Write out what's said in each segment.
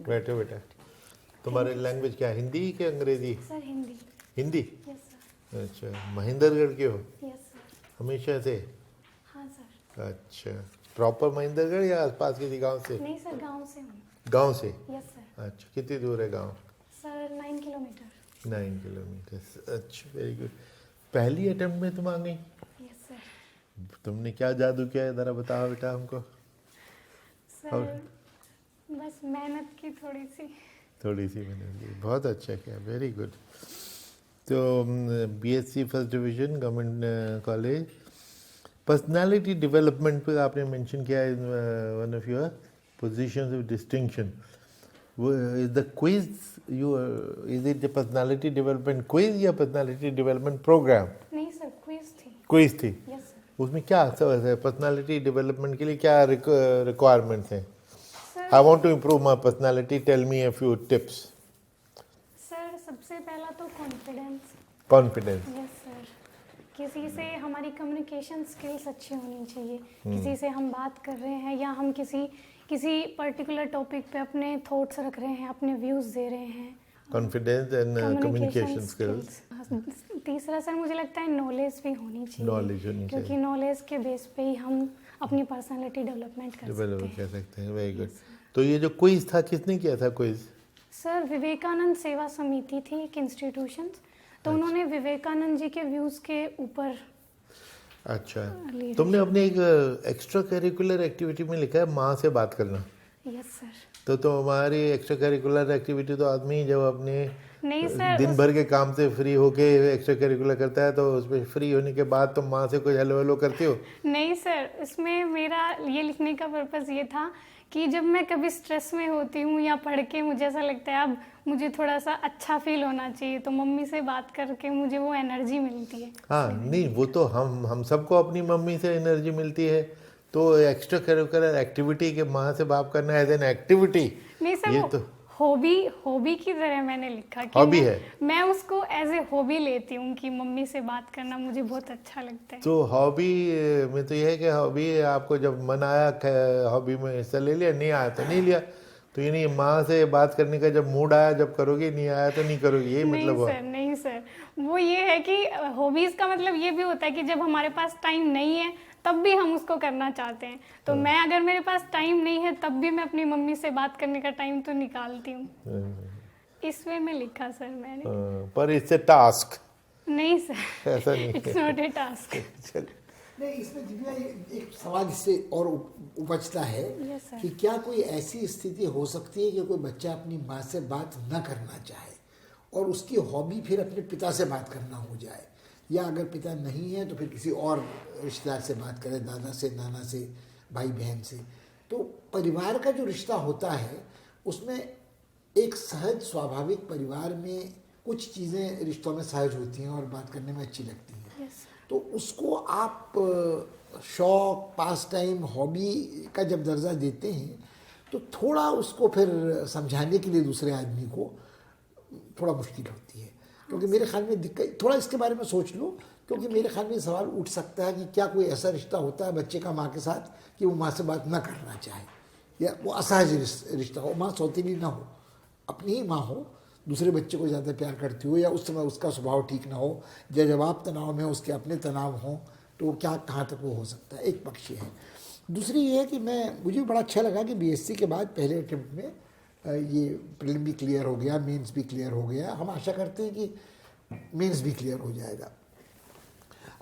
बैठो बेटा। तुम्हारी लैंग्वेज क्या, हिंदी के अंग्रेजी? Sir Hindi. Hindi? Yes sir. अच्छा, महेंद्रगढ़ के हो यस सर। हमेशा से? हाँ सर। अच्छा, प्रॉपर महेंद्रगढ़ या आसपास किसी गांव से? नहीं सर, गांव से हूँ। गांव से? Yes sir. अच्छा, कितनी दूर है गांव? Sir 9 kilometre. 9 किलोमीटर। अच्छा, वेरी गुड। पहली अटेम्प्ट में तुम आ गई? Yes sir. तुमने क्या जादू किया है, जरा बताओ बेटा हमको। सर बस मेहनत की थोड़ी सी मैंने, बहुत अच्छा किया, वेरी गुड। तो BSc first division government college. Personality development पे आपने मेंशन किया है one of your positions of distinction. वो is the quiz you, is it the personality development quiz या पर्सनालिटी डेवलपमेंट प्रोग्राम? नहीं सर, क्विज थी। Quiz थी। Yes sir. उसमें क्या पर्सनालिटी डेवलपमेंट के लिए क्या रिक्वायरमेंट्स हैं? Sir I want to improve my personality. Tell me a few tips. Sir सबसे पहला तो कॉन्फिडेंस। Confidence. Yes sir. किसी से हमारी कम्युनिकेशन स्किल्स अच्छी होनी चाहिए। किसी से हम बात कर रहे हैं या हम किसी पर्टिकुलर टॉपिक पे अपने थॉट्स रख रहे हैं, अपने व्यूज़ दे रहे हैं। Confidence and communication skills. तीसरा सर मुझे लगता है नॉलेज भी होनी चाहिए। Knowledge होनी क्योंकि चाहिए। नॉलेज के बेस पे ही हम अपनी पर्सनालिटी डेवलपमेंट कर सकते Develop हैं। कर सकते हैं, वेरी गुड। तो ये जो क्विज था, किसने किया था क्विज? सर विवेकानंद सेवा समिति थी एक इंस्टीट्यूशन, तो उन्होंने विवेकानंद जी के व्यूज़ के ऊपर। अच्छा, Leadership. तुमने अपने एक एक्स्ट्रा करिकुलर एक्टिविटी में लिखा है माँ से बात करना। Yes sir. तो हमारी एक्स्ट्रा करिकुलर एक्टिविटी तो आदमी जब अपने नहीं सर, दिन भर के काम से फ्री होके एक्स्ट्रा करिकुलर करता है, तो उसमें फ्री होने के बाद तुम माँ से कुछ हेलो हेलो करती हो? नहीं सर, इसमें मेरा ये लिखने का पर्पस ये था कि जब मैं कभी स्ट्रेस में होती हूँ या पढ़ के मुझे ऐसा लगता है अब मुझे थोड़ा सा अच्छा फील होना चाहिए, तो मम्मी से बात करके मुझे वो एनर्जी मिलती है। हाँ, नहीं वो तो हम सबको अपनी मम्मी से एनर्जी मिलती है। तो एक्स्ट्रा करिकुलर एक्टिविटी के माँ से बात करना एज एन एक्टिविटी, नहीं सर, ये वो तो हॉबी की तरह मैंने लिखा कि हॉबी है। मैं उसको एज ए हॉबी लेती हूँ कि मम्मी से बात करना मुझे बहुत अच्छा लगता है। तो हॉबी में तो ये है कि हॉबी आपको जब मन आया हॉबी में हिस्सा ले लिया, नहीं आया तो नहीं लिया। तो ये नहीं, माँ से बात करने का जब मूड आया जब करोगे, नहीं आया तो नहीं करोगे, ये मतलब हुआ? नहीं सर, वो ये है कि हॉबीज का मतलब ये भी होता है कि जब हमारे पास टाइम नहीं है तब भी हम उसको करना चाहते हैं। तो मैं अगर मेरे पास टाइम नहीं है तब भी मैं अपनी मम्मी से बात करने का टाइम तो निकालती हूँ। इस वे में लिखा सर मैंने। पर इससे टास्क नहीं सर, ऐसा नहीं इट्स नॉट ए टास्क। नहीं, इसमें दिव्या एक सवाल इससे और उपजता है Yes, sir. कि क्या कोई ऐसी स्थिति हो सकती है कि कोई बच्चा अपनी माँ से बात न करना चाहे और उसकी हॉबी फिर अपने पिता से बात करना हो जाए, या अगर पिता नहीं है तो फिर किसी और रिश्तेदार से बात करे, दादा से, नाना से, भाई बहन से। तो परिवार का जो रिश्ता होता है उसमें एक सहज स्वाभाविक परिवार में कुछ चीज़ें रिश्तों में सहज होती हैं और बात करने में अच्छी लगती हैं। Yes. तो उसको आप शौक, पास टाइम, हॉबी का जब दर्जा देते हैं तो थोड़ा उसको फिर समझाने के लिए दूसरे आदमी को थोड़ा मुश्किल होती है। क्योंकि मेरे ख्याल में दिक्कत, थोड़ा इसके बारे में सोच लो, क्योंकि मेरे ख्याल में सवाल उठ सकता है कि क्या कोई ऐसा रिश्ता होता है बच्चे का माँ के साथ कि वो माँ से बात ना करना चाहे, या वो असहज रिश्ता हो, माँ सौतेली ना हो, अपनी ही माँ हो, दूसरे बच्चे को ज़्यादा प्यार करती हो, या उस समय उसका स्वभाव ठीक ना हो, या जब आप तनाव में उसके अपने तनाव हों, तो क्या कहाँ तक वो हो सकता है। एक पक्ष ये है। दूसरी ये है कि मुझे बड़ा अच्छा लगा कि बीएससी के बाद पहले अटेम्प्ट में ये प्रीलिम भी क्लियर हो गया, मेंस भी क्लियर हो गया। हम आशा करते हैं कि मेंस भी क्लियर हो जाएगा।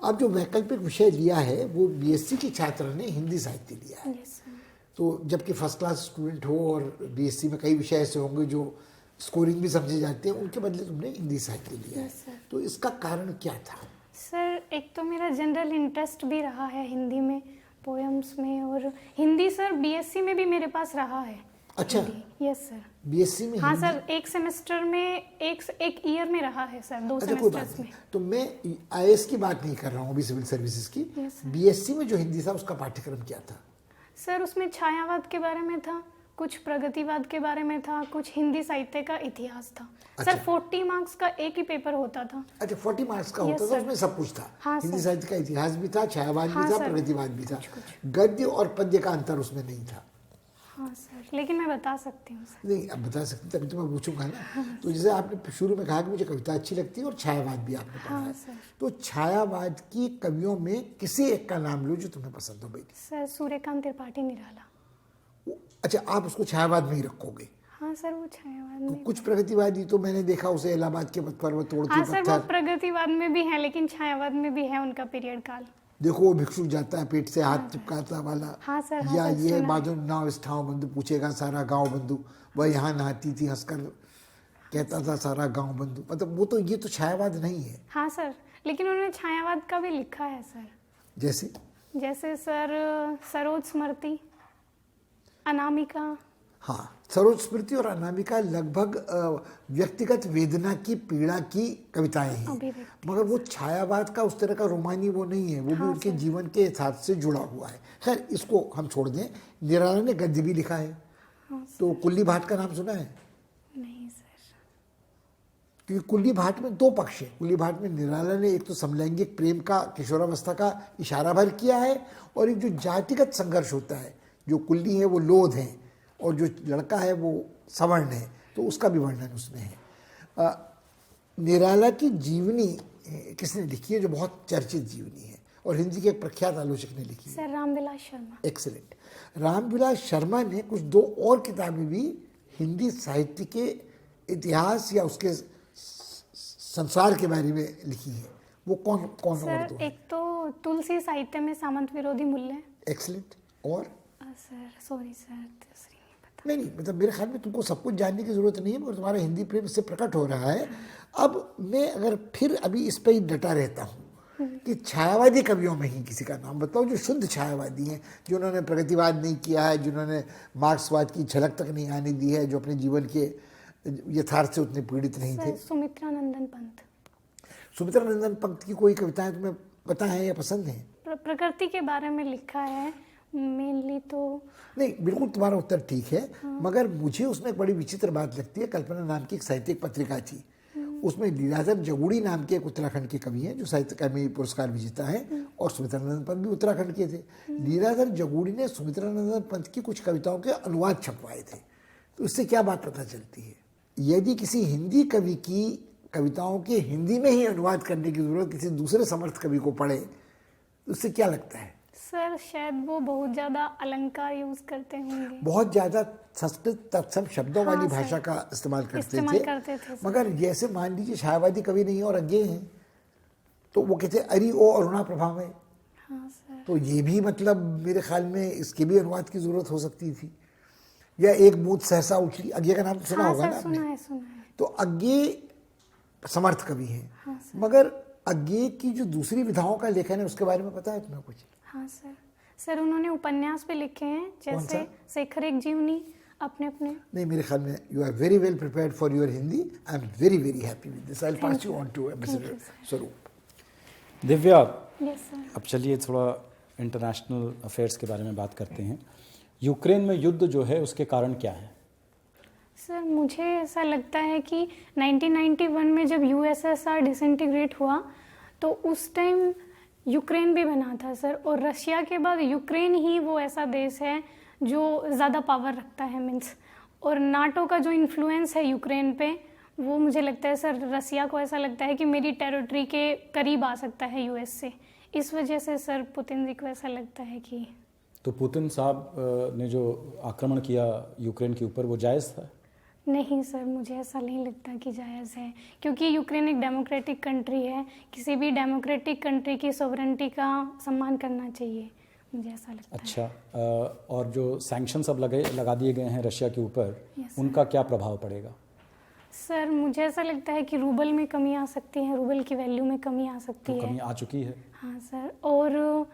अब जो वैकल्पिक विषय लिया है वो बीएससी के छात्र ने हिंदी साहित्य लिया है। Yes, sir. तो जबकि फर्स्ट क्लास स्टूडेंट हो और बीएससी में कई विषय ऐसे होंगे जो स्कोरिंग भी समझे जाते हैं, उनके बदले तुमने हिंदी साहित्य लिया है। Yes, sir. तो इसका कारण क्या था? सर एक तो मेरा जनरल इंटरेस्ट भी रहा है हिंदी में, पोएम्स में, और हिंदी सर बीएससी में भी मेरे पास रहा है। अच्छा, यस सर। बीएससी में हाँ हिंदी? सर, एक सेमेस्टर में एक ईयर में रहा है सर, 2 अच्छा, कोई बात सेमेस्टर्स नहीं। में। तो मैं आईएएस की बात नहीं कर रहा हूँ अभी, सिविल सर्विसेज की। Yes, sir. बीएससी में जो हिंदी था उसका पाठ्यक्रम क्या था? सर उसमें छायावाद के बारे में था, कुछ प्रगतिवाद के बारे में था, कुछ हिंदी साहित्य का इतिहास था। अच्छा। सर 40 मार्क्स का एक ही पेपर होता था। अच्छा, 40 मार्क्स का Yes, होता था, sir. उसमें सब कुछ था। हाँ, हिंदी sir. साहित्य का इतिहास भी था, छायावाद हाँ, भी था, sir. प्रगतिवाद भी था। कुछ। गद्य और पद्य का अंतर उसमें नहीं था। हाँ सर, लेकिन मैं बता सकती हूँ सर। नहीं, अब बता सकते तभी तो मैं पूछूंगा ना। तो जैसे आपने शुरू में कहा कि मुझे कविता अच्छी लगती है और छायावाद भी आपने पढ़ा हाँ है, सर। तो छायावाद की कवियों में किसी एक का नाम लो जो तुम्हें पसंद हो बेटी। सर सूर्यकांत त्रिपाठी निराला। अच्छा, आप उसको छायावाद में ही रखोगे? हाँ सर, वो छायावाद तो में। कुछ प्रगतिवादी तो मैंने देखा उसे इलाहाबाद के पत्थर वो तोड़ती हाँ सर, वो पत्थर, प्रगतिवाद में भी है, लेकिन छायावाद में भी है उनका पीरियड काल। देखो वो भिक्षुक जाता है पेट से हाथ चिपकाता वाला, हाँ सर, हाँ या सर, ये सुना है। बाजू नाव इस ठाव बंधु पूछेगा सारा गांव बंधु, वह यहाँ नहाती थी हंसकर कहता था सारा गांव बंधु। मतलब वो तो, ये तो छायावाद नहीं है। हाँ सर, लेकिन उन्होंने छायावाद का भी लिखा है सर। जैसे सर सरोज स्मृति, अनामिका। हाँ, सरोज स्मृति और अनामिका लगभग व्यक्तिगत वेदना की पीड़ा की कविताएं हैं, अभिव्यक्ति। मगर वो छायावाद का उस तरह का रोमानी वो नहीं है, वो भी उनके जीवन के साथ से जुड़ा हुआ है। खैर, इसको हम छोड़ दें। निराला ने गद्य भी लिखा है। तो कुल्ली भाट का नाम सुना है? नहीं सर। क्योंकि कुल्ली भाट में दो पक्ष है। कुल्ली भाट में निराला ने एक तो समलैंगिक प्रेम का, किशोरावस्था का इशारा भर किया है, और एक जो जातिगत संघर्ष होता है, जो कुल्ली है वो लोध है और जो लड़का है वो सवर्ण है, तो उसका भी वर्णन उसमें है। निराला की जीवनी किसने लिखी है जो बहुत चर्चित जीवनी है, और हिंदी के एक प्रख्यात आलोचक ने लिखी है? सर रामविलास शर्मा। एक्सीलेंट। रामविलास शर्मा ने कुछ दो और किताबें भी हिंदी साहित्य के इतिहास या उसके संसार के बारे में लिखी है। वो कौन कौन और सर दो? एक तो तुलसी साहित्य में सामंत विरोधी मूल्य। एक्सीलेंट। और सर सॉरी सर, दूसरी नहीं पता। नहीं, मतलब मेरे ख्याल में तुमको सब कुछ जानने की जरूरत नहीं है, मगर तुम्हारा हिंदी प्रेम इससे प्रकट हो रहा है। अब मैं अगर फिर अभी इस पर ही डटा रहता हूँ कि छायावादी कवियों में ही किसी का नाम बताओ जो शुद्ध छायावादी हैं, जिन्होंने प्रगतिवाद नहीं किया है, जिन्होंने मार्क्सवाद की झलक तक नहीं आने दी है, जो अपने जीवन के यथार्थ से उतने पीड़ित नहीं थे। सर सुमित्रा नंदन पंत। सुमित्रा नंदन पंत की कोई कविताएं तुम्हें पता है या पसंद है? प्रकृति के बारे में लिखा है मेनली तो। नहीं, बिल्कुल तुम्हारा उत्तर ठीक है। मगर मुझे उसमें एक बड़ी विचित्र बात लगती है। कल्पना नाम की एक साहित्यिक पत्रिका थी, उसमें लीलाधर जगूड़ी नाम के एक उत्तराखंड के कवि हैं जो साहित्य अकादमी पुरस्कार विजेता है, और सुमित्रा नंदन पंत भी उत्तराखंड के थे। लीलाधर जगूड़ी ने सुमित्रा नंदन पंत की कुछ कविताओं के अनुवाद छपवाए थे। तो इससे क्या बात पता चलती है? यदि किसी हिंदी कवि की कविताओं के हिंदी में ही अनुवाद करने की जरूरत किसी दूसरे समर्थ कवि को पड़े, तो उससे क्या लगता है? सर शायद वो बहुत ज्यादा अलंकार यूज करते होंगे, बहुत ज्यादा संस्कृत तत्सम शब्दों वाली हाँ, भाषा सर। का इस्तेमाल करते करते थे सर। मगर जैसे मान लीजिए छायावादी कवि नहीं और अज्ञे हैं, तो वो कहते अरि ओ अरुणा प्रभा में, हाँ सर। तो ये भी मतलब मेरे ख्याल में इसके भी अनुवाद की जरूरत हो सकती थी। या एक बूंद सहसा उछली, अज्ञे का नाम सुना हाँ होगा सर, ना सुना आपने? है सुना है। तो अज्ञे समर्थ कवि हैं, हाँ सर। मगर अज्ञे की जो दूसरी विधाओं का लेखन है उसके बारे में पता है तुम्हें कुछ? हाँ सर। सर उन्होंने उपन्यास भी लिखे हैं, कौन जैसे सा? शेखर एक जीवनी अपने अपने। नहीं, मेरे ख्याल में you are very well prepared for your Hindi. I am very very happy with this. I will pass you on to ambassador Swaroop. Divya, yes sir. अब चलिए थोड़ा इंटरनेशनल अफेयर्स के बारे में बात करते हैं। यूक्रेन में युद्ध जो है उसके कारण क्या है? सर मुझे ऐसा लगता है कि 1991 में जब यूएसएसआर डिसइंटीग्रेट हुआ तो उस टाइम यूक्रेन भी बना था सर, और रशिया के बाद यूक्रेन ही वो ऐसा देश है जो ज़्यादा पावर रखता है मीन्स, और नाटो का जो इन्फ्लुएंस है यूक्रेन पे वो मुझे लगता है सर, रशिया को ऐसा लगता है कि मेरी टेरिटरी के करीब आ सकता है यूएस से, इस वजह से सर पुतिन जी को ऐसा लगता है कि। तो पुतिन साहब ने जो आक्रमण किया यूक्रेन के ऊपर वो जायज़ था? नहीं सर, मुझे ऐसा नहीं लगता कि जायज़ है, क्योंकि यूक्रेन एक डेमोक्रेटिक कंट्री है, किसी भी डेमोक्रेटिक कंट्री की सॉवरेनिटी का सम्मान करना चाहिए, मुझे ऐसा लगता है। अच्छा, और जो सैंक्शंस अब लगा दिए गए हैं रशिया के ऊपर, Yes, उनका क्या प्रभाव पड़ेगा? सर मुझे ऐसा लगता है कि रूबल में कमी आ सकती है, रूबल की वैल्यू में कमी आ सकती तो है। कमी आ चुकी है। हाँ सर, और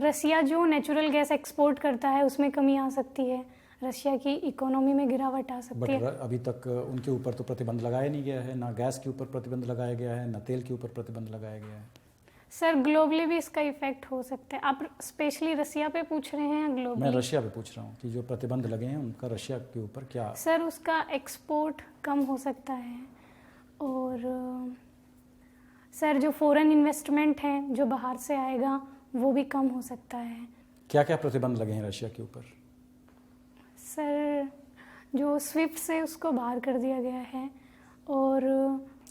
रशिया जो नेचुरल गैस एक्सपोर्ट करता है उसमें कमी आ सकती है, रशिया की इकोनॉमी में गिरावट आ सकती है। बट अभी तक उनके ऊपर तो प्रतिबंध लगाया नहीं गया है, ना गैस के ऊपर प्रतिबंध लगाया गया है, ना तेल के ऊपर प्रतिबंध लगाया गया है। सर ग्लोबली भी इसका इफेक्ट हो सकता है। आप स्पेशली रशिया पे पूछ रहे हैं या मैं ग्लोबली? रशिया पे पूछ रहा हूँ कि जो प्रतिबंध लगे हैं उनका रशिया के ऊपर क्या? सर उसका एक्सपोर्ट कम हो सकता है, और सर जो फॉरेन इन्वेस्टमेंट है जो बाहर से आएगा वो भी कम हो सकता है। क्या क्या प्रतिबंध लगे हैं रशिया के ऊपर? सर जो स्विफ्ट से उसको बाहर कर दिया गया है, और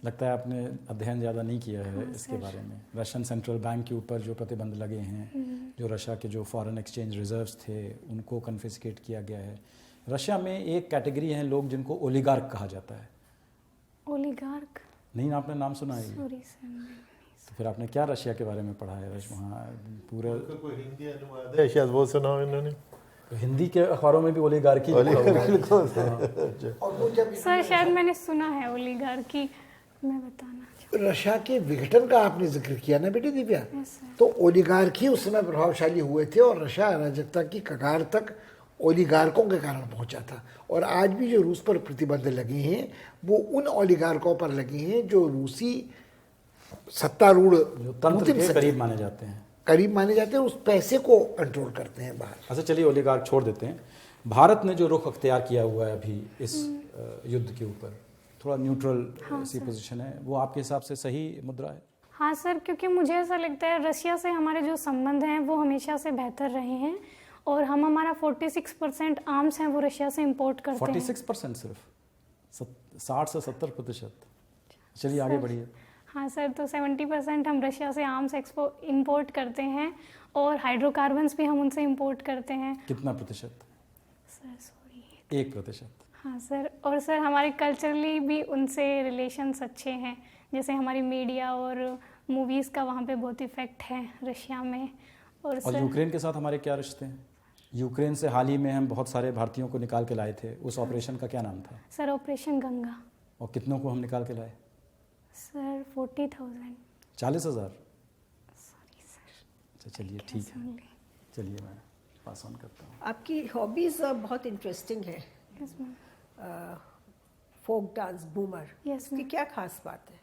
लगता है आपने अध्ययन ज़्यादा नहीं किया है इसके बारे में। रशियन सेंट्रल बैंक के ऊपर जो प्रतिबंध लगे हैं, जो रशिया के जो फॉरेन एक्सचेंज रिजर्व्स थे उनको कन्फिस्केट किया गया है। रशिया में एक कैटेगरी हैं लोग जिनको ओलिगार्क कहा जाता है। ओलिगार्क? नहीं, आपने नाम सुना है? Sorry sir. तो फिर आपने क्या रशिया के बारे में पढ़ा है? वहाँ पूरे कोई हिंदी अनुवाद है शायद, वो सुना हो इन्होंने? तो हिंदी के अखबारों में भी ओलिगार्की और वो जब सर शायद मैंने सुना है ओलिगार्की, मैं बताना चाहूँ। रशिया के विघटन का आपने जिक्र किया ना बेटी दिव्या, Yes, sir. तो ओलिगार्की उस समय प्रभावशाली हुए थे और रशिया अराजकता की कगार तक ओलिगार्कों के कारण पहुंचा था। और आज भी जो रूस पर प्रतिबंध लगे हैं वो उन ओलिगार्कों पर लगे हैं जो रूसी सत्तारूढ़ जो तंत्र के करीब माने जाते हैं, उस पैसे को कंट्रोल करते हैं बाहर। अच्छा चलिए ओलिगार्क छोड़ देते हैं। भारत ने जो रुख अख्तियार किया हुआ है अभी इस युद्ध के ऊपर, थोड़ा न्यूट्रल सी पोजीशन है, वो आपके हिसाब से सही मुद्रा है? हाँ सर, क्योंकि मुझे ऐसा लगता है रशिया से हमारे जो संबंध हैं वो हमेशा से बेहतर रहे हैं, और हम हमारा 46% आर्म्स हैं वो रशिया से इंपोर्ट करते हैं। 46% सिर्फ? 60 से 70%? चलिए आगे बढ़िए। हाँ सर, तो 70% हम रशिया से आर्म्स इंपोर्ट करते हैं, और हाइड्रोकार्बन्स भी हम उनसे इंपोर्ट करते हैं। कितना प्रतिशत? Sir sorry, 1%? हाँ सर, और सर हमारे कल्चरली भी उनसे रिलेशंस अच्छे हैं, जैसे हमारी मीडिया और मूवीज़ का वहाँ पे बहुत इफेक्ट है रशिया में। और सर यूक्रेन के साथ हमारे क्या रिश्ते हैं? यूक्रेन से हाल ही में हम बहुत सारे भारतीयों को निकाल के लाए थे, उस ऑपरेशन का क्या नाम था? Sir operation Ganga. और कितनों को हम निकाल के लाए? सर 40,000। 40,000? Sorry sir. अच्छा चलिए ठीक है, चलिए मैं पास ऑन करता हूँ। आपकी हॉबीज बहुत इंटरेस्टिंग है। Yes ma'am. फोक डांस, बूमर, Yes, इसकी ma'am. क्या खास बात है?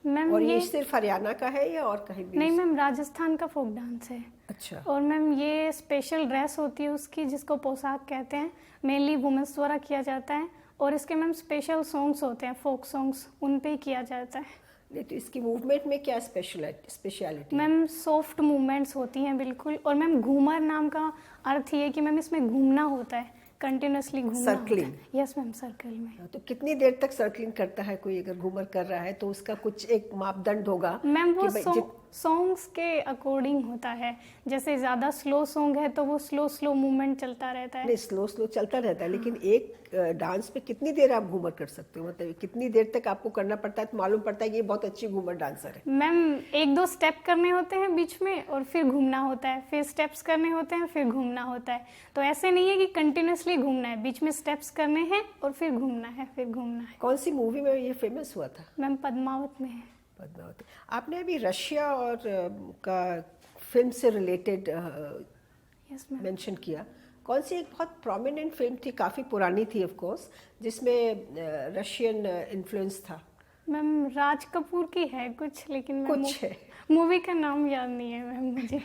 मैम और ये ये सिर्फ हरियाणा का है या और कहीं भी? नहीं मैम, राजस्थान का फोक डांस है। अच्छा। और मैम ये स्पेशल ड्रेस होती है उसकी, जिसको पोशाक कहते हैं, मेनली वुमेन्स द्वारा किया जाता है, और इसके मैम स्पेशल सॉन्ग्स होते हैं, फोक सॉन्ग्स, उन पे ही किया जाता है। नहीं तो इसकी मूवमेंट में क्या स्पेशलिटी? मैम सॉफ्ट मूवमेंट्स होती हैं बिल्कुल, और मैम घूमर नाम का अर्थ ये है कि मैम इसमें घूमना होता है, कंटिन्यूसली घूमना होता Circling. है। यस मैम, सर्कल में। तो कितनी देर तक सर्कलिंग करता है कोई अगर घूमर कर रहा है? तो उसका कुछ एक मापदंड होगा मैम वो कि भाई सॉन्ग्स के अकॉर्डिंग होता है, जैसे ज़्यादा स्लो सॉन्ग है तो वो स्लो मूवमेंट चलता रहता है। नहीं, स्लो चलता रहता है, लेकिन एक डांस पे कितनी देर आप घूमर कर सकते हो? मतलब कितनी देर तक आपको करना पड़ता है तो मालूम पड़ता है कि ये बहुत अच्छी घूमर डांसर है? मैम 1-2 स्टेप करने होते हैं बीच में, और फिर घूमना होता है, फिर स्टेप्स करने होते हैं, फिर घूमना होता है। तो ऐसे नहीं है कि कंटिन्यूसली घूमना है, बीच में स्टेप्स करने हैं और फिर घूमना है, फिर घूमना है। कौन सी मूवी में ये फेमस हुआ था? मैम पद्मावत में है। पद्मावती। आपने अभी रशिया और का फिल्म से रिलेटेड यस मैम। मेंशन किया। कौन सी एक बहुत प्रोमिनेंट फिल्म थी, काफ़ी पुरानी थी ऑफ कोर्स, जिसमें रशियन इन्फ्लुएंस था? मैम राज कपूर की है कुछ, लेकिन मैम कुछ है। मूवी का नाम याद नहीं है मैम मुझे,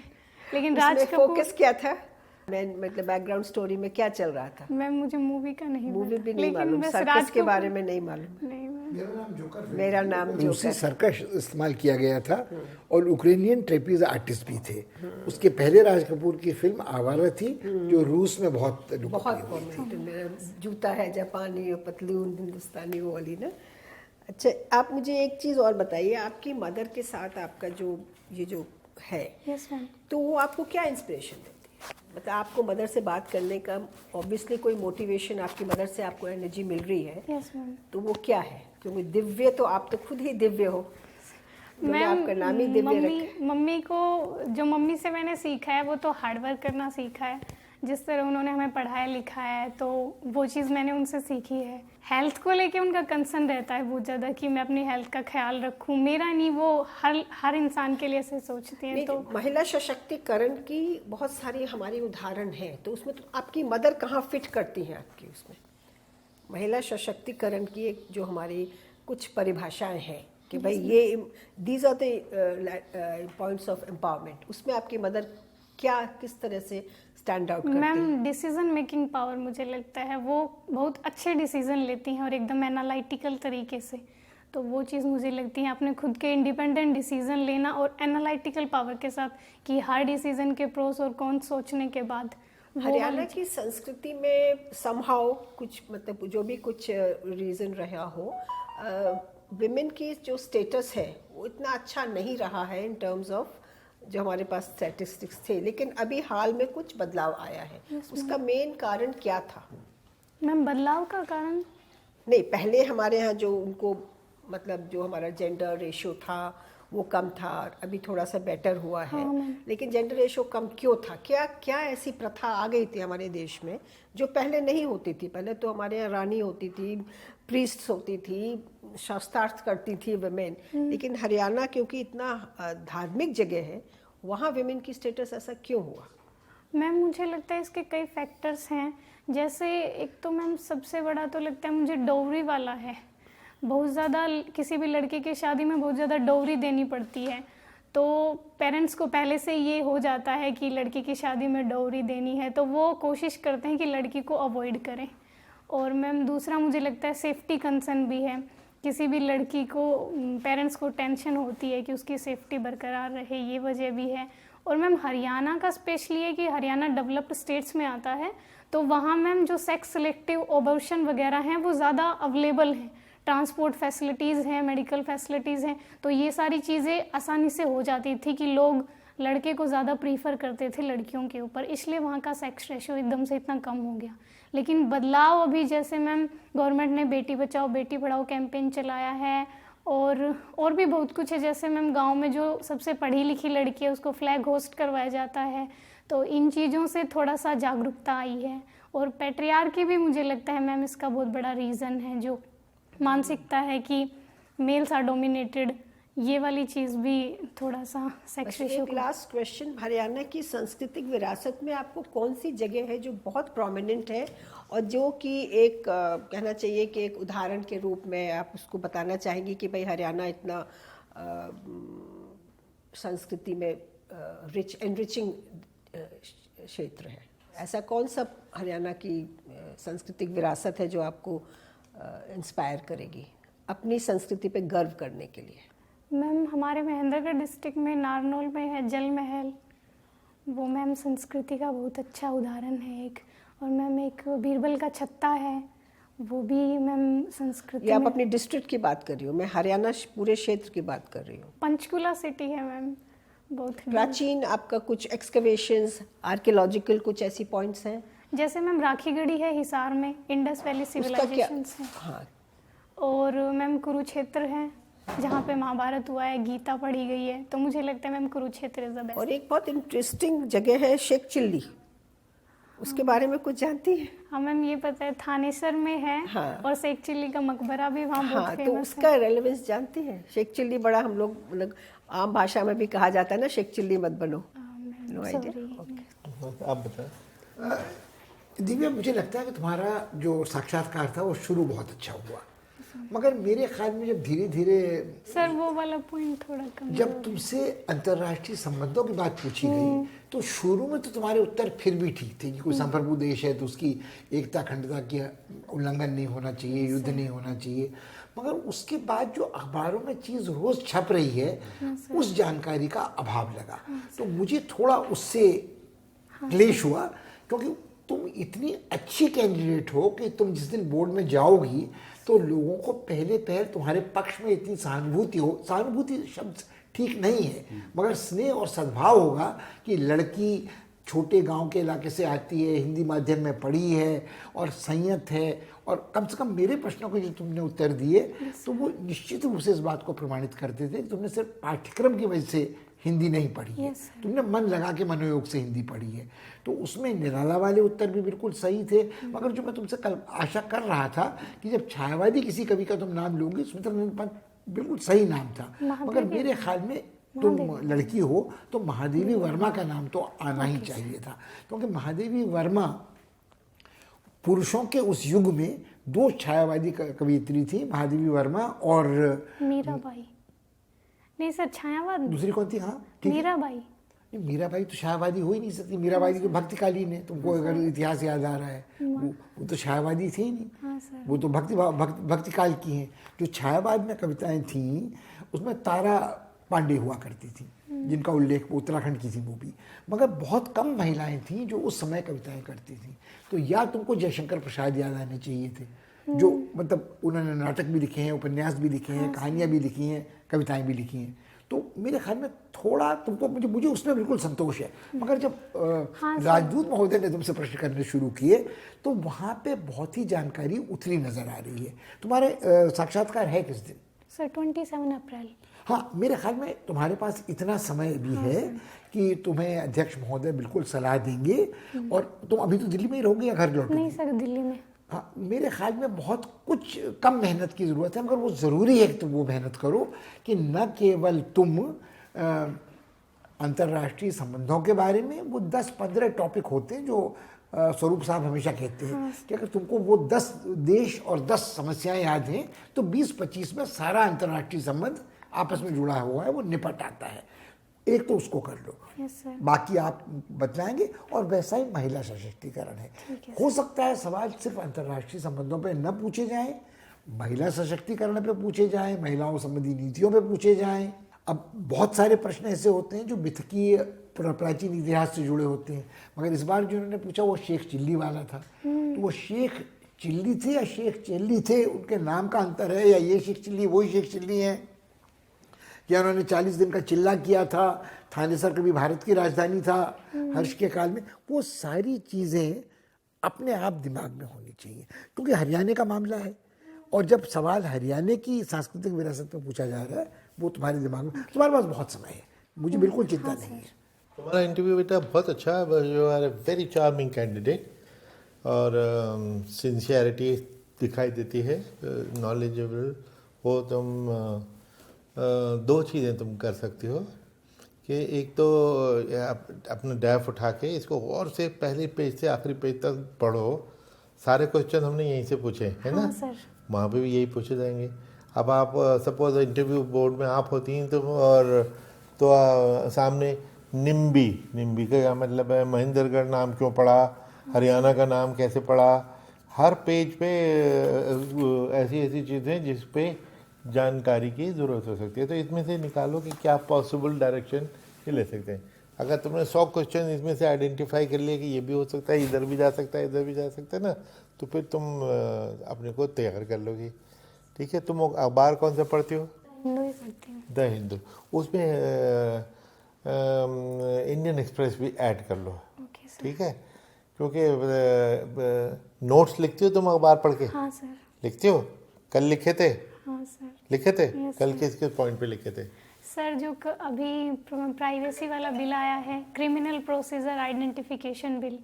लेकिन राज उसमें कपूर। फोकस क्या था? मतलब बैकग्राउंड स्टोरी में क्या चल रहा था? मैम मुझे मूवी का नहीं मूवी पता, भी नहीं लेकिन मालूम, बस सर्कस राज के कपूर- बारे में नहीं मालूम। नहीं मैम। मेरा नाम रूसी जोकर। सर्कस इस्तेमाल किया गया था और यूक्रेनियन ट्रेपीज आर्टिस्ट भी थे। उसके पहले राज कपूर की फिल्म आवारा थी जो रूस में बहुत बहुत कॉमेडी, मेरा जूता है जापानी और पतलून हिंदुस्तानी, वो वाली ना। अच्छा, आप मुझे एक चीज़ और बताइए, आपकी मदर के साथ आपका जो ये जो है, यस मैम। तो वो आपको क्या इंस्पिरेशन देती है? मतलब आपको मदर से बात करने का ऑब्वियसली कोई मोटिवेशन, आपकी मदर से आपको एनर्जी मिल रही है, यस मैम। तो वो क्या है? क्योंकि दिव्य, तो आप तो खुद ही दिव्य हो, मैंने आपका नाम ही दिव्य रखा है। मम्मी को, जो मम्मी से मैंने सीखा है वो तो हार्ड वर्क करना सीखा है, जिस तरह उन्होंने हमें पढ़ाया लिखाया है, तो वो चीज़ मैंने उनसे सीखी है। हेल्थ को लेके उनका कंसर्न रहता है बहुत ज़्यादा कि मैं अपनी हेल्थ का ख्याल रखूं, मेरा नहीं, वो हर इंसान के लिए ऐसे सोचती हैं। नहीं, तो महिला सशक्तिकरण की बहुत सारी हमारी उदाहरण हैं, तो उसमें तो आपकी मदर कहाँ फिट करती हैं आपकी उसमें? महिला सशक्तिकरण की एक जो हमारी कुछ परिभाषाएं हैं कि भाई ये these are the points of empowerment, उसमें आपकी मदर क्या किस तरह से स्टैंड आउट करती है? मैम डिसीजन मेकिंग पावर, मुझे लगता है वो बहुत अच्छे डिसीजन लेती हैं और एकदम एनालिटिकल तरीके से, तो वो चीज़ मुझे लगती है अपने खुद के इंडिपेंडेंट डिसीजन लेना और एनालिटिकल पावर के साथ कि हर डिसीजन के प्रोस और कॉन्स सोचने के बाद, हरियाणा की संस्कृति में समहाउ कुछ मतलब जो भी कुछ रीज़न रहा हो, विमेन की जो स्टेटस है वो इतना अच्छा नहीं रहा है इन टर्म्स ऑफ जो हमारे पास स्टैटिस्टिक्स थे, लेकिन अभी हाल में कुछ बदलाव आया है। उसका मेन कारण क्या था? मैम बदलाव का कारण नहीं, पहले हमारे यहाँ जो उनको मतलब जो हमारा जेंडर रेशियो था वो कम था, अभी थोड़ा सा बेटर हुआ है। लेकिन जेंडर रेशियो कम क्यों था? क्या क्या ऐसी प्रथा आ गई थी हमारे देश में जो पहले नहीं होती थी? पहले तो हमारे यहाँ रानी होती थी, प्रीस्ट होती थी, शास्त्रार्थ करती थी विमेन, लेकिन हरियाणा क्योंकि इतना धार्मिक जगह है, वहाँ विमेन की स्टेटस ऐसा क्यों हुआ? मैम मुझे लगता है इसके कई फैक्टर्स हैं। जैसे एक तो मैम सबसे बड़ा तो लगता है मुझे डोवरी वाला है। बहुत ज़्यादा किसी भी लड़के की शादी में बहुत ज़्यादा डोवरी देनी पड़ती है, तो पेरेंट्स को पहले से ये हो जाता है कि लड़की की शादी में डोवरी देनी है, तो वो कोशिश करते हैं कि लड़की को अवॉइड करें। और मैम दूसरा मुझे लगता है सेफ्टी कंसर्न भी है। किसी भी लड़की को पेरेंट्स को टेंशन होती है कि उसकी सेफ्टी बरकरार रहे, ये वजह भी है। और मैम हरियाणा का स्पेशली है कि हरियाणा डेवलप्ड स्टेट्स में आता है, तो वहाँ मैम जो सेक्स सिलेक्टिव अबॉर्शन वगैरह हैं वो ज़्यादा अवेलेबल हैं, ट्रांसपोर्ट फैसिलिटीज़ हैं, मेडिकल फैसिलिटीज़ हैं, तो ये सारी चीज़ें आसानी से हो जाती थी कि लोग लड़के को ज़्यादा प्रीफर करते थे लड़कियों के ऊपर, इसलिए वहाँ का सेक्स रेशियो एकदम से इतना कम हो गया। लेकिन बदलाव अभी जैसे मैम गवर्नमेंट ने बेटी बचाओ बेटी पढ़ाओ कैंपेन चलाया है, और भी बहुत कुछ है। जैसे मैम गांव में जो सबसे पढ़ी लिखी लड़की है उसको फ्लैग होस्ट करवाया जाता है, तो इन चीज़ों से थोड़ा सा जागरूकता आई है। और पैट्रियार्की भी मुझे लगता है मैम इसका बहुत बड़ा रीज़न है, जो मानसिकता है कि मेल्स आर डोमिनेटेड, ये वाली चीज़ भी थोड़ा सा सेक्स रेशियो एक लास्ट क्वेश्चन, हरियाणा की सांस्कृतिक विरासत में आपको कौन सी जगह है जो बहुत प्रोमिनेंट है और जो कि एक कहना चाहिए कि एक उदाहरण के रूप में आप उसको बताना चाहेंगी कि भाई हरियाणा इतना संस्कृति में एनरिचिंग क्षेत्र है? ऐसा कौन सा हरियाणा की सांस्कृतिक विरासत है जो आपको इंस्पायर करेगी अपनी संस्कृति पे गर्व करने के लिए? मैम हमारे महेंद्रगढ़ डिस्ट्रिक्ट में नारनौल में है जल महल, वो मैम संस्कृति का बहुत अच्छा उदाहरण है एक। और मैम एक बीरबल का छत्ता है, वो भी मैम संस्कृति। ये आप अपनी डिस्ट्रिक्ट की बात कर रही हो, मैं हरियाणा पूरे क्षेत्र की बात कर रही हूँ। पंचकुला सिटी है मैम, बहुत प्राचीन आपका कुछ एक्सकवेशंस, आर्कियोलॉजिकल कुछ ऐसी पॉइंट्स हैं? जैसे मैम राखीगढ़ी है हिसार में, इंडस वैली सिविलाइजेशंस है। हाँ। और मैम कुरुक्षेत्र है जहाँ पे महाभारत हुआ है, गीता पढ़ी गई है, तो मुझे लगता है ma'am Kurukshetra is the best. और एक बहुत इंटरेस्टिंग जगह है शेख चिल्ली, उसके बारे में कुछ जानती है? हाँ मैम ये पता है, थानेसर में है। हाँ। और शेख चिल्ली का मकबरा भी वहाँ बहुत हाँ, तो फेमस उसका रेलेवेंस जानती है? शेख चिल्ली बड़ा हम लोग मतलब आम भाषा में भी कहा जाता है ना, शेख चिल्ली मत बनो। No idea. आप बताएं। दिव्या, मुझे लगता है कि तुम्हारा जो साक्षात्कार था वो शुरू बहुत अच्छा हुआ, मगर मेरे ख्याल में जब धीरे धीरे सर वो वाला पॉइंट थोड़ा कम। जब तुमसे अंतर्राष्ट्रीय संबंधों की बात पूछी गई तो शुरू में तो तुम्हारे उत्तर फिर भी ठीक थे कि कोई संप्रभु देश है तो उसकी एकता अखंडता की उल्लंघन नहीं होना चाहिए, युद्ध नहीं होना चाहिए। मगर उसके बाद जो अखबारों में चीज़ रोज़ छप रही है उस जानकारी का अभाव लगा, तो मुझे थोड़ा उससे क्लेश हुआ, क्योंकि तुम इतनी अच्छी कैंडिडेट हो कि तुम जिस दिन बोर्ड में जाओगी तो लोगों को पहले पहल तुम्हारे पक्ष में इतनी सहानुभूति हो, सहानुभूति शब्द ठीक नहीं है मगर स्नेह और सद्भाव होगा कि लड़की छोटे गांव के इलाके से आती है, हिंदी माध्यम में पढ़ी है और संयत है, और कम से कम मेरे प्रश्नों के जो तुमने उत्तर दिए तो वो निश्चित रूप से इस बात को प्रमाणित करते थे कि तुमने सिर्फ पाठ्यक्रम की वजह से हिंदी नहीं पढ़ी है, तुमने मन लगा के मनोयोग से हिंदी पढ़ी है। तो उसमें निराला वाले उत्तर भी बिल्कुल सही थे, मगर जो मैं तुमसे कल आशा कर रहा था कि जब छायावादी किसी कवि का तुम नाम लोगे, सुमित्रा पंत बिल्कुल सही नाम था, मगर मेरे ख्याल में तुम लड़की हो तो महादेवी वर्मा का नाम तो आना ही चाहिए था, क्योंकि महादेवी वर्मा पुरुषों के उस युग में दो छायावादी कवियत्री थी, महादेवी वर्मा और मीराबाई। नहीं सर, छायावाद दूसरी कौन थी? हाँ मीराबाई। मीराबाई तो छायावादी हो ही नहीं सकती, मीराबाई तो भक्तिकालीन है, तुमको अगर इतिहास याद आ रहा है, वो तो छायावादी थी ही नहीं। हाँ सर। वो तो भक्ति काल की हैं। जो छायावाद में कविताएं थीं उसमें तारा पांडे हुआ करती थी, जिनका उल्लेख उत्तराखंड की थी वो भी, मगर बहुत कम महिलाएं थीं जो उस समय कविताएं करती थीं। तो या तुमको जयशंकर प्रसाद याद आने चाहिए थे, जो मतलब उन्होंने नाटक भी लिखे हैं, उपन्यास भी लिखे हैं, कहानियाँ भी लिखी हैं, कविताएं भी लिखी हैं। तो मेरे ख्याल में थोड़ा तुमको, मुझे उसमें बिल्कुल संतोष है। मगर जब राजदूत महोदय ने तुमसे प्रश्न करने शुरू किए तो वहाँ पे बहुत ही जानकारी उतनी नजर आ रही है। तुम्हारे साक्षात्कार है किस दिन? सर 27 अप्रैल। हाँ, मेरे ख्याल में तुम्हारे पास इतना समय भी है कि तुम्हें अध्यक्ष महोदय बिल्कुल सलाह देंगे। और तुम अभी तो दिल्ली में ही रहोगे या घर लौटोगे? नहीं सर, दिल्ली में। हाँ, मेरे ख्याल में बहुत कुछ कम मेहनत की ज़रूरत है, मगर वो ज़रूरी है कि तुम वो मेहनत करो कि न केवल तुम अंतर्राष्ट्रीय संबंधों के बारे में, वो 10-15 टॉपिक होते हैं जो स्वरूप साहब हमेशा कहते हैं कि अगर तुमको वो 10 देश और 10 समस्याएं याद हैं तो 20-25 में सारा अंतर्राष्ट्रीय संबंध आपस में जुड़ा हुआ है, वो निपट आता है। एक तो उसको कर लो, यस सर। बाकी आप बतलाएंगे। और वैसा ही महिला सशक्तिकरण है। हो सकता है सवाल सिर्फ अंतर्राष्ट्रीय संबंधों पे न पूछे जाएं, महिला सशक्तिकरण पे पूछे जाएं, महिलाओं संबंधी नीतियों पे पूछे जाएं। अब बहुत सारे प्रश्न ऐसे होते हैं जो मिथकीय प्राचीन इतिहास से जुड़े होते हैं, मगर इस बार जो उन्होंने पूछा वो शेख चिल्ली वाला था। तो वो शेख चिल्ली थे या शेख चिल्ली थे, उनके नाम का अंतर है, या ये शेख चिल्ली वही शेख चिल्ली है, या उन्होंने 40 दिन का चिल्ला किया था, थानेसर कभी भारत की राजधानी था हर्ष के काल में। वो सारी चीज़ें अपने आप दिमाग में होनी चाहिए, क्योंकि हरियाणा का मामला है। और जब सवाल हरियाणा की सांस्कृतिक विरासत में पूछा जा रहा है, वो तुम्हारे दिमाग में, तुम्हारे पास बहुत समय है, मुझे बिल्कुल चिंता नहीं है। तुम्हारा इंटरव्यू बेटा बहुत अच्छा है, you are a very charming candidate, और सिंसियरिटी दिखाई देती है, नॉलेजेबल हो तुम। दो चीज़ें तुम कर सकती हो कि एक तो अपना डैफ उठा के इसको और से पहले पेज से आखिरी पेज तक पढ़ो। सारे क्वेश्चन हमने यहीं से पूछे है ना, सर। वहाँ पे भी यही पूछे जाएंगे। अब आप सपोज इंटरव्यू बोर्ड में आप होती हैं तो, और तो सामने निम्बी का क्या मतलब है, महेंद्रगढ़ नाम क्यों पड़ा, हरियाणा का नाम कैसे पड़ा, हर पेज पे ऐसी ऐसी चीज़ें जिस पे जानकारी की ज़रूरत हो सकती है। तो इसमें से निकालो कि क्या पॉसिबल डायरेक्शन ये ले सकते हैं। अगर तुमने 100 क्वेश्चन इसमें से आइडेंटिफाई कर लिए कि ये भी हो सकता है, इधर भी जा सकता है, इधर भी जा सकता है ना, तो फिर तुम अपने को तैयार कर लोगी। ठीक है, तुम अखबार कौन सा पढ़ती हो? हिंदू ही पढ़ती हूँ। द हिंदू, उसमें इंडियन एक्सप्रेस भी ऐड कर लो। Okay sir. ठीक है, क्योंकि नोट्स लिखती हो तुम अखबार पढ़ के? हाँ सर। लिखती हो? कल लिखे थे? हाँ सर। लिखे थे? Yes, कल sir. किस किस पॉइंट पे लिखे थे? सर जो अभी प्राइवेसी वाला बिल आया है, criminal procedure identification bill,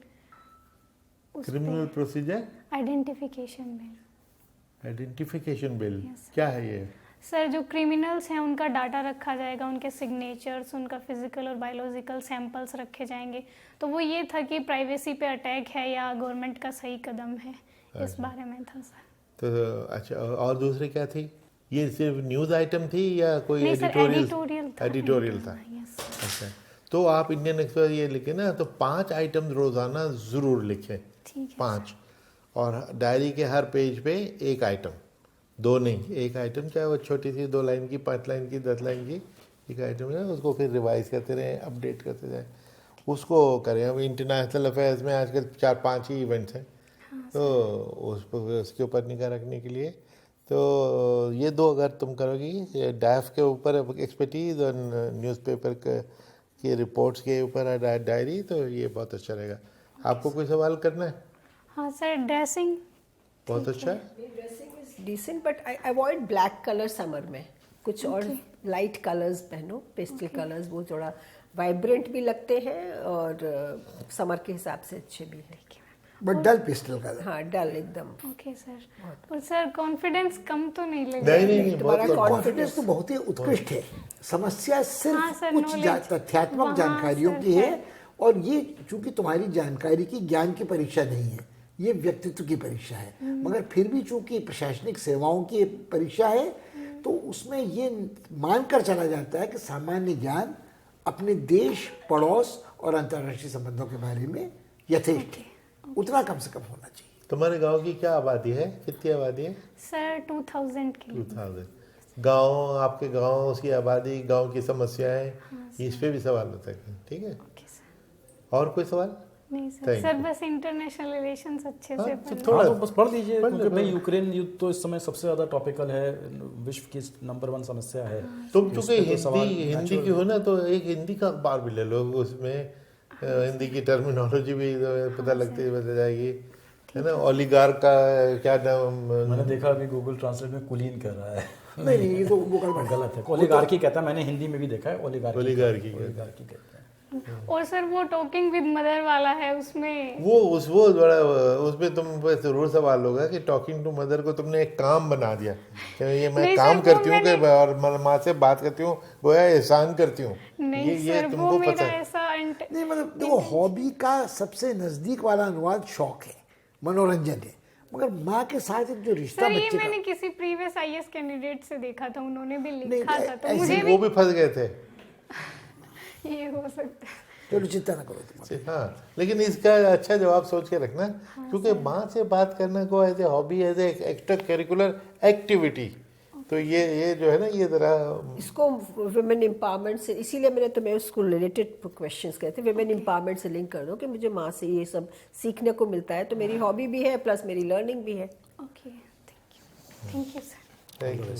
criminal procedure identification bill. Identification bill Yes, sir. क्या है ये? सर जो क्रिमिनल्स हैं उनका डाटा रखा जाएगा, उनके सिग्नेचर्स, उनका फिजिकल और बायोलॉजिकल सैंपल्स रखे जाएंगे। तो वो ये था कि प्राइवेसी पे अटैक है या गवर्नमेंट का सही कदम है, इस बारे में था सर। तो अच्छा, और दूसरी क्या थी? ये सिर्फ न्यूज़ आइटम थी या कोई नहीं सर, एडिटोरियल? एडिटोरियल था। एडिटोरियल था। यस। अच्छा, तो आप इंडियन एक्सप्रेस ये लिखे ना, तो 5 आइटम रोजाना ज़रूर लिखें। ठीक है। 5, और डायरी के हर पेज पे एक आइटम, 2 नहीं, एक आइटम, चाहे वो छोटी सी 2 लाइन की, 5 लाइन की, 10 लाइन की, एक आइटम है, उसको फिर रिवाइज करते रहें, अपडेट करते जाएं, उसको करें। अब इंटरनेशनल अफेयर्स में आजकल 4-5 ही इवेंट्स हैं, तो उसके ऊपर निगाह रखने के लिए तो ये 2 अगर तुम करोगी, डैफ के ऊपर एक्सपर्टीज और न्यूज़पेपर के रिपोर्ट्स के ऊपर डायरी, तो ये बहुत अच्छा रहेगा। आपको कोई सवाल करना है? हाँ सर, ड्रेसिंग बहुत अच्छा। Decent, but I avoid black colour summer में। कुछ और लाइट कलर्स पहनो, पेस्टल कलर्स, वो थोड़ा वाइब्रेंट भी लगते हैं और समर के हिसाब से अच्छे भी हैं। But dull pastel colour. हाँ, डल एकदम। Okay sir. और सर कॉन्फिडेंस कम तो नहीं लगेगा? नहीं, तुम्हारा बहुत कॉन्फिडेंस तो बहुत ही उत्कृष्ट है। समस्या हाँ सिर्फ सर, कुछ knowledge तथ्यात्मक वहाँ जानकारियों सर की है, और ये चूंकि तुम्हारी जानकारी की ज्ञान की परीक्षा नहीं है, ये व्यक्तित्व की परीक्षा है। मगर फिर भी चूंकि प्रशासनिक सेवाओं की परीक्षा है, तो उसमें ये मानकर चला जाता है कि सामान्य ज्ञान अपने देश, पड़ोस और अंतर्राष्ट्रीय संबंधों के बारे में यथेष्ट है, उतना कम से कम होना चाहिए। तुम्हारे गांव की क्या आबादी है? कितनी आबादी है? सर 2000 की। 2000। गांव, आपके गांव, उसकी आबादी, गांव की समस्याएं, इस पे भी सवाल हो सकते हैं। ठीक है, ओके सर। और कोई सवाल? नहीं सर, Thank सर you. बस इंटरनेशनल रिलेशंस अच्छे हाँ, से तो पढ़ थोड़ा हाँ, तो बस पढ़ लीजिए, पढ़ क्योंकि लो, भाई हाँ। यूक्रेन युद्ध तो इस समय सबसे ज़्यादा टॉपिकल है, विश्व की नंबर 1 समस्या है। तुम तो चूंकि इस पे तो सवाल हिंदी natural- की हो ना, तो एक हिंदी का अखबार भी ले लो, उसमें हिंदी की टर्मिनोलॉजी भी पता लगती बता जाएगी, है ना। ओलिगार्क का क्या नाम? मैंने देखा अभी गूगल ट्रांसलेट में कुलीन कर रहा है। नहीं नहीं, ये तो वो गड़बड़ है। गलत है, ओलिगार्की कहता है, मैंने हिंदी में भी देखा है, ओलिगार्की ओलिगार्की कहता है। ओलिगार्की कहते हैं। और सर वो टॉकिंग विद मदर वाला है, उसमें वो बड़ा, उसमें तुम पे जरूर सवाल होगा कि टॉकिंग टू मदर को तुमने एक काम बना दिया कि ये मैं नहीं काम सर, वो करती हूँ कि और माँ से बात करती हूँ, गोया एहसान करती हूँ। नहीं ये सर, वो तुमको मेरा पता है। ऐसा नहीं मतलब देखो, हॉबी का सबसे नजदीक वाला अनुवाद शौक है, मनोरंजन है, मगर माँ के साथ एक जो रिश्ता सर ये बच्चे का, मैंने किसी प्रीवियस आईएएस कैंडिडेट से देखा था, उन्होंने भी नहीं, लिखा था, तो ऐसे मुझे वो भी फंस गए थे। ये हो सकता है। चलो चिंता ना करो तुम। हाँ, लेकिन इसका अच्छा जवाब सोच के रखना, क्योंकि माँ से बात करने को as a hobby, as a extra curricular activity, तो ये जो है ना, ये जरा इसको वुमेन एम्पावरमेंट से, इसीलिए मैंने तुम्हें उसको रिलेटेड क्वेश्चंस कहते हैं, वुमेन एम्पावरमेंट से लिंक कर दो कि मुझे माँ से ये सब सीखने को मिलता है, तो मेरी हॉबी भी है प्लस मेरी लर्निंग भी है। Okay, thank you sir. Thank you.